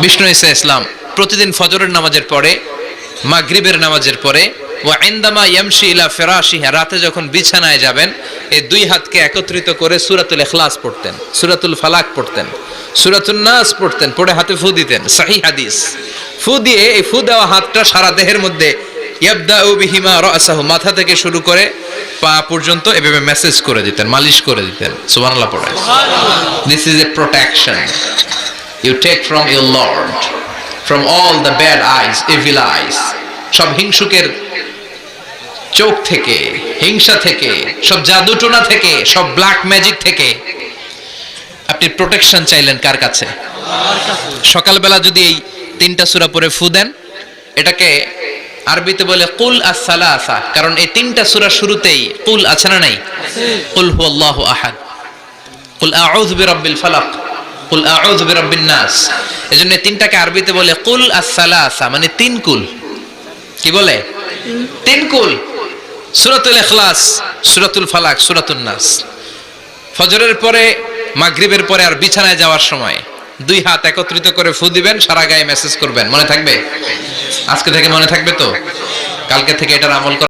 বিষ্ণু ঈসা ইসলাম প্রতিদিন ফজরের নামাজের পরে, মাগরিবের নামাজের পরে, ওয়া ইনদামা ইয়ামশি ইলা ফিরাশিহি, রাতে যখন বিছানায় যাবেন এই দুই হাতকে একত্রিত করে সূরাতুল ইখলাস পড়তেন, সূরাতুল ফালাক পড়তেন, সূরাতুন নাস পড়তেন, পড়ে হাতে ফু দিতেন। সহিহ হাদিস। ফু দিয়ে এই ফু দেওয়া হাতটা সারা দেহের মধ্যে ইয়াবদাউ বিহিমা রাসাহু, মাথা থেকে শুরু করে পা পর্যন্ত এভাবে মেসেজ করে দিতেন, মালিশ করে দিতেন। সুবহানাল্লাহ পড়ে। This is a protection you take from your Lord, from all the bad eyes, evil eyes, সব হিংসুকের চোখ থেকে, হিংসা থেকে, সব জাদুটোনা থেকে, সব ব্ল্যাক ম্যাজিক থেকে আপনি প্রোটেকশন চাইলেন কার কাছে? সকালবেলা যদি এই তিনটা সূরা পড়ে ফু দেন, এটাকে আরবিতে বলে কুল আস-সালাসা, কারণ এই তিনটা সূরা শুরুতেই কুল আছে না নাই? কুল হুয়াল্লাহু আহাদ, কুল আউযু বিরাব্বিল ফালাক, কুল আউযু বিরাব্বিন নাস। এজন্য তিনটাকে আরবিতে বলে কুল আস-সালাসা, মানে তিন কুল। কি বলে? তিন কুল। সূরাতুল ইখলাস, সূরাতুল ফালাক, সূরাতুন নাস। ফজরের পরে, মাগরিবের পরে আর বিছানায় যাওয়ার সময় দুই হাত একত্রিত করে ফু দিবেন, সারা গায়ে মেসেজ করবেন। মনে থাকবে? আজকে থেকে মনে থাকবে তো? কালকে থেকে এটার আমল